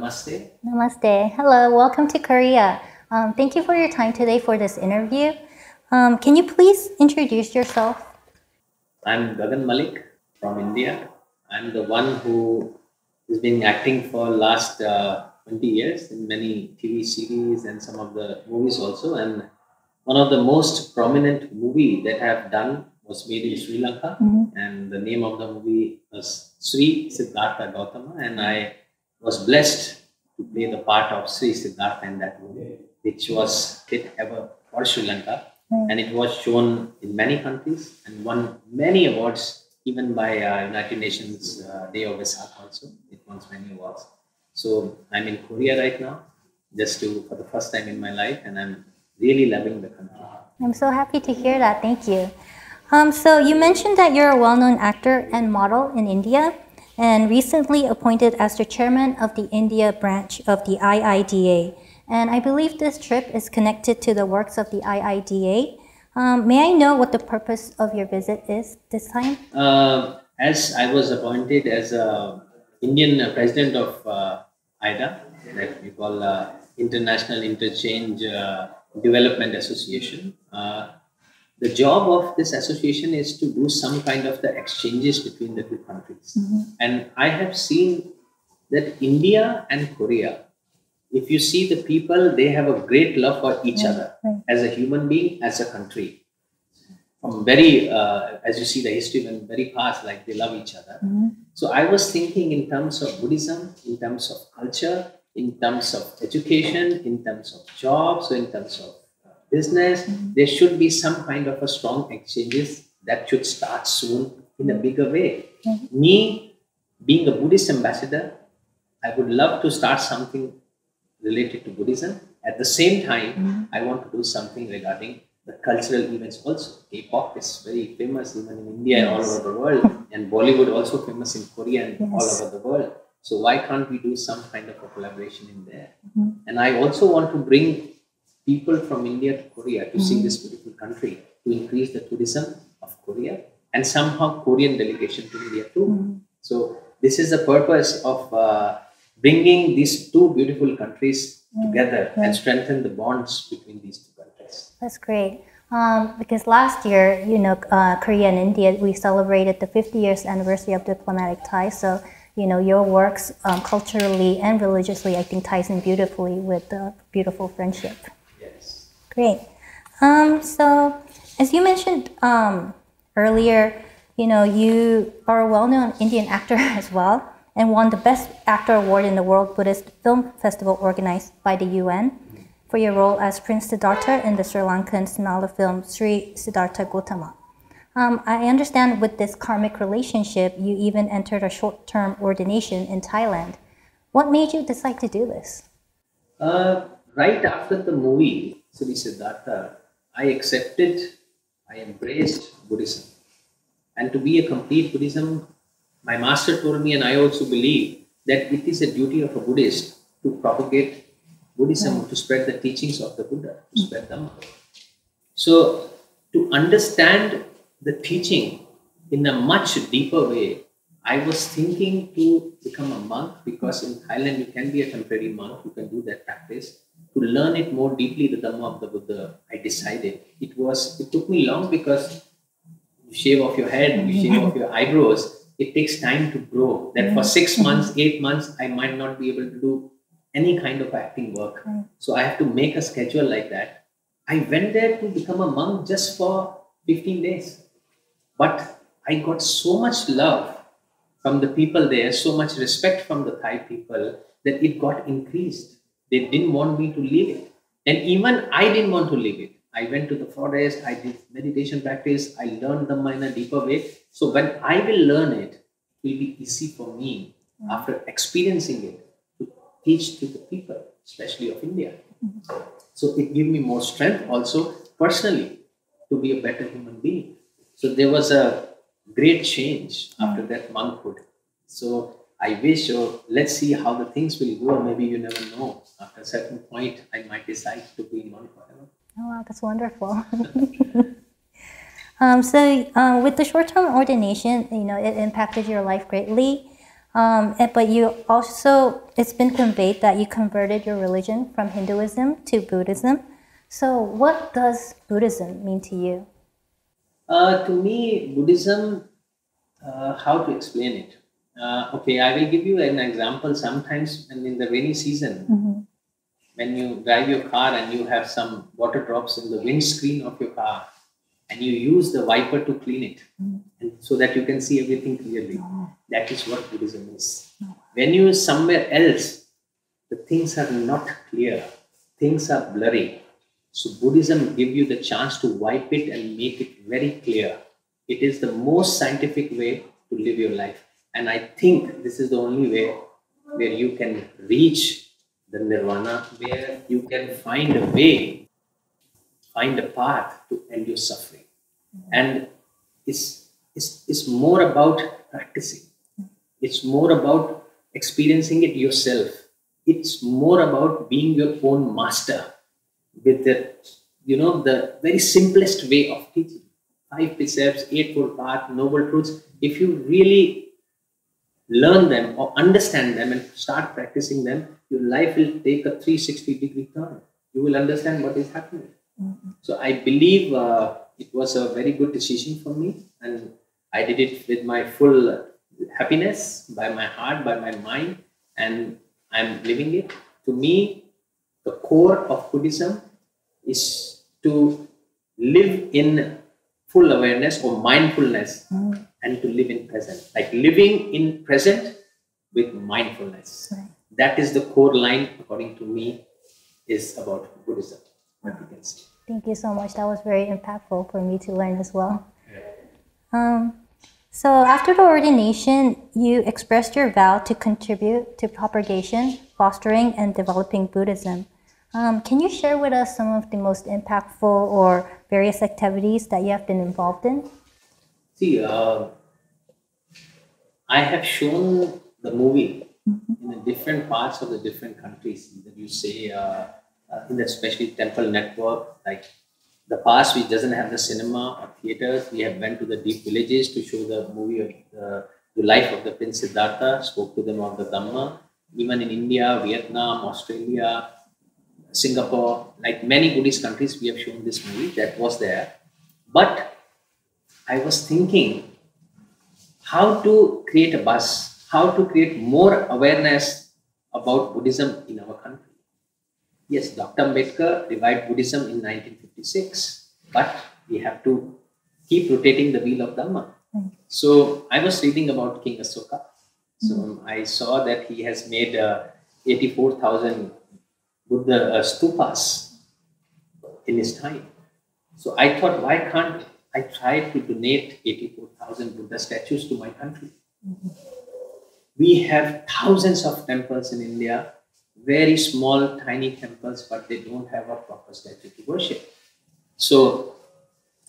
Namaste. Namaste. Hello, welcome to Korea. Thank you for your time today for this interview. Can you please introduce yourself? I'm Gagan Malik from India. I'm the one who has been acting for last 20 years in many TV series and some of the movies also. And one of the most prominent movie that I have done was made in Sri Lanka. And the name of the movie was Sri Siddhartha Gautama. And I was blessed to play the part of Sri Siddhartha in that movie, which was hit ever for Sri Lanka. And it was shown in many countries and won many awards, even by United Nations Day of Vesak also. It won many awards. So I'm in Korea right now, for the first time in my life, and I'm really loving the country. I'm so happy to hear that. Thank you. So you mentioned that you're a well-known actor and model in India, and recently appointed as the chairman of the India branch of the IIDA. And I believe this trip is connected to the works of the IIDA. May I know what the purpose of your visit is this time? As I was appointed as Indian president of IDA, that we call International Interchange Development Association. The job of this association is to do some kind of the exchanges between the two countries. And I have seen that India and Korea, if you see the people, they have a great love for each other as a human being, as a country. From very, as you see the history when very past, like they love each other. So I was thinking in terms of Buddhism, in terms of culture, in terms of education, in terms of jobs, so in terms of business, there should be some kind of a strong exchanges that should start soon in a bigger way. Me, being a Buddhist ambassador, I would love to start something related to Buddhism. At the same time, I want to do something regarding the cultural events also. K-pop is very famous even in India and all over the world, and Bollywood also famous in Korea and all over the world. So why can't we do some kind of a collaboration in there? And I also want to bring people from India to Korea to see this beautiful country, to increase the tourism of Korea, and somehow Korean delegation to India too. So this is the purpose of bringing these two beautiful countries together and strengthen the bonds between these two countries. That's great. Because last year, Korea and India, we celebrated the 50 years anniversary of diplomatic ties. So, your works culturally and religiously, I think, ties in beautifully with the beautiful friendship. Yes. Great. So, as you mentioned earlier, you are a well-known Indian actor as well, and won the Best Actor Award in the World Buddhist Film Festival organized by the UN for your role as Prince Siddhartha in the Sri Lankan Sinhala film Sri Siddhartha Gautama. I understand with this karmic relationship, you even entered a short-term ordination in Thailand. What made you decide to do this? Right after the movie Sri Siddhartha, I embraced Buddhism. And to be a complete Buddhism, my master told me, and I also believe, that it is a duty of a Buddhist to propagate Buddhism, to spread the teachings of the Buddha, to spread Dhamma. So, to understand the teaching in a much deeper way, I was thinking to become a monk, because in Thailand you can be a temporary monk, you can do that practice. To learn it more deeply, the Dhamma of the Buddha, I decided. It took me long, because you shave off your head, you shave off your eyebrows, it takes time to grow. That for 6 months, 8 months, I might not be able to do any kind of acting work. So I have to make a schedule like that. I went there to become a monk just for 15 days. But I got so much love from the people there, so much respect from the Thai people, that it got increased. They didn't want me to leave it. And even I didn't want to leave it. I went to the forest, I did meditation practice, I learned Dhamma in a deeper way. So when I will learn it, it will be easy for me, after experiencing it, to teach to the people, especially of India. So it gave me more strength also, personally, to be a better human being. So there was a great change after that monkhood. So I wish, let's see how the things will go. Maybe you never know. After a certain point, I might decide to be monk forever. Oh, wow, that's wonderful. So with the short-term ordination, it impacted your life greatly. But you also, it's been conveyed that you converted your religion from Hinduism to Buddhism. So what does Buddhism mean to you? To me, Buddhism, how to explain it? Okay, I will give you an example. Sometimes in the rainy season, when you drive your car and you have some water drops in the windscreen of your car, and you use the wiper to clean it, and so that you can see everything clearly. That is what Buddhism is. When you are somewhere else, the things are not clear, things are blurry. So Buddhism gives you the chance to wipe it and make it very clear. It is the most scientific way to live your life. And I think this is the only way where you can reach the nirvana, where you can find a way, find a path to end your suffering. And it's more about practicing. It's more about experiencing it yourself. It's more about being your own master with the very simplest way of teaching. 5 precepts, 8-fold path, noble truths. If you really learn them or understand them and start practicing them, your life will take a 360-degree turn. You will understand what is happening. So I believe it was a very good decision for me, and I did it with my full happiness, by my heart, by my mind, and I'm living it. To me, the core of Buddhism is to live in full awareness or mindfulness and to live in present. Like living in present with mindfulness. Right. That is the core line, according to me, is about Buddhism. What you can see. Thank you so much. That was very impactful for me to learn as well. So after the ordination, you expressed your vow to contribute to propagation, fostering, and developing Buddhism. Can you share with us some of the most impactful or various activities that you have been involved in? See, I have shown the movie in the different parts of the different countries that you say, in the especially temple network, like the past which doesn't have the cinema or theaters, we have went to the deep villages to show the movie of the life of the Prince Siddhartha, spoke to them of the Dhamma. Even in India, Vietnam, Australia, Singapore, like many Buddhist countries, we have shown this movie that was there. But I was thinking how to create a buzz, how to create more awareness about Buddhism in our country. Yes, Dr. Ambedkar revived Buddhism in 1956, but we have to keep rotating the wheel of Dhamma. So I was reading about King Asoka. So I saw that he has made 84,000 Buddha stupas in his time. So I thought, why can't I try to donate 84,000 Buddha statues to my country? We have thousands of temples in India, very small, tiny temples, but they don't have a proper statue to worship. So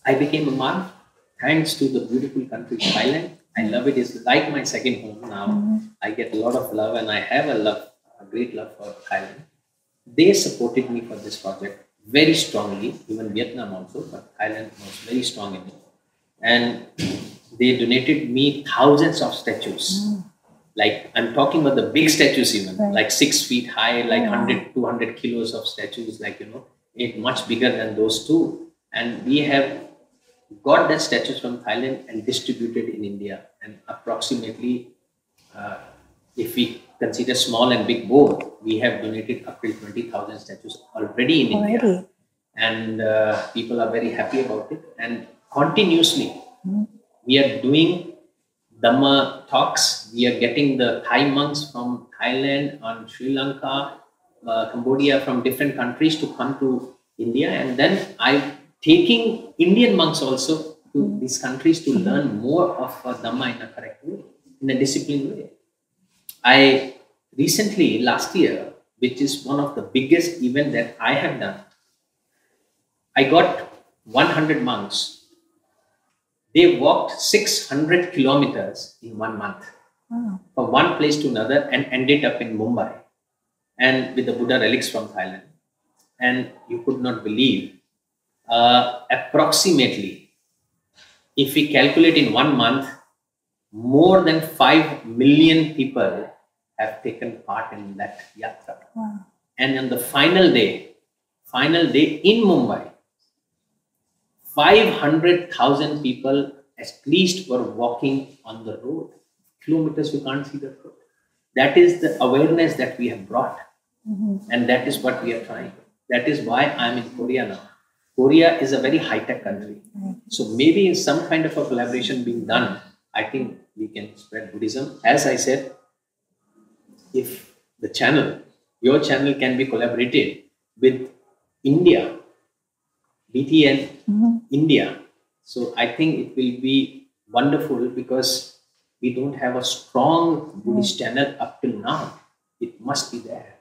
I became a monk thanks to the beautiful country Thailand. I love it. It's like my second home now. I get a lot of love, and I have a great love for Thailand. They supported me for this project very strongly, even Vietnam also, but Thailand was very strong in it. And they donated me thousands of statues. Like I'm talking about the big statues even, like 6 feet high, like 100, 200 kilos of statues, like, it much bigger than those two. And we have got that statues from Thailand and distributed in India. And approximately, if we consider small and big both, we have donated up to 20,000 statues already in India. And people are very happy about it. And continuously, we are doing Dhamma talks. We are getting the Thai monks from Thailand and Sri Lanka, Cambodia, from different countries to come to India. And then I'm taking Indian monks also to these countries to learn more of Dhamma in a correct way, in a disciplined way. I recently, last year, which is one of the biggest events that I have done, I got 100 monks. They walked 600 kilometers in 1 month from one place to another and ended up in Mumbai and with the Buddha relics from Thailand. And you could not believe, approximately, if we calculate in 1 month, more than 5 million people have taken part in that yatra. Wow. And on the final day in Mumbai, 500,000 people at least were walking on the road. Kilometers you can't see the road. That is the awareness that we have brought. And that is what we are trying. That is why I'm in Korea now. Korea is a very high-tech country. So maybe some kind of a collaboration being done, I think we can spread Buddhism. As I said, if the channel, your channel can be collaborated with India, Btn India. So I think it will be wonderful because we don't have a strong Buddhist channel up till now. It must be there.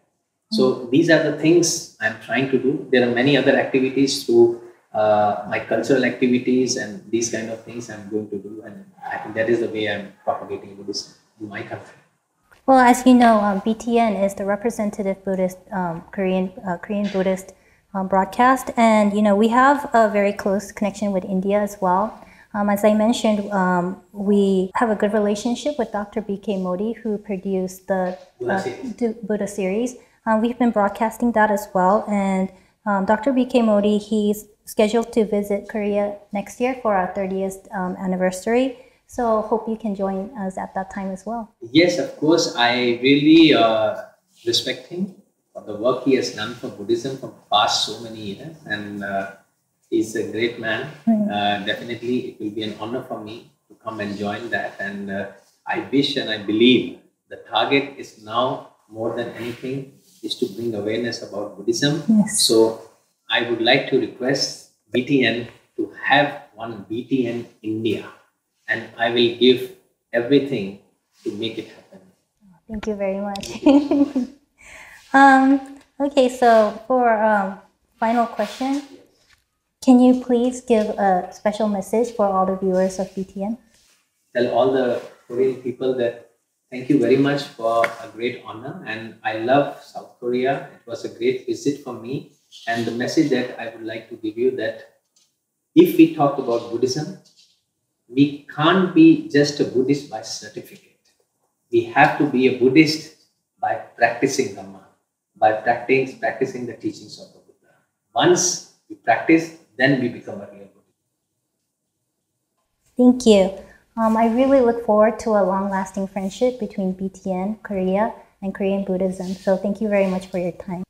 So these are the things I'm trying to do. There are many other activities through my cultural activities and these kind of things I'm going to do. And I think that is the way I'm propagating Buddhism in my country. Well, as you know, BTN is the representative Buddhist, Korean Buddhist broadcast. And, you know, we have a very close connection with India as well. As I mentioned, we have a good relationship with Dr. B.K. Modi, who produced the Buddha series. We've been broadcasting that as well. And Dr. B.K. Modi, he's scheduled to visit Korea next year for our 30th anniversary. So hope you can join us at that time as well. Yes, of course. I really respect him for the work he has done for Buddhism for past so many years. And he's a great man. Definitely, it will be an honor for me to come and join that. And I wish and I believe the target is now more than anything is to bring awareness about Buddhism. Yes. So I would like to request BTN to have one BTN India. And I will give everything to make it happen. Thank you very much. Okay, so for final question, can you please give a special message for all the viewers of BTN? Tell all the Korean people that thank you very much for a great honor. And I love South Korea. It was a great visit for me. And the message that I would like to give you that if we talk about Buddhism, we can't be just a Buddhist by certificate. We have to be a Buddhist by practicing Dhamma, by practicing the teachings of the Buddha. Once we practice, then we become a real Buddhist. Thank you. I really look forward to a long-lasting friendship between BTN, Korea, and Korean Buddhism. So thank you very much for your time.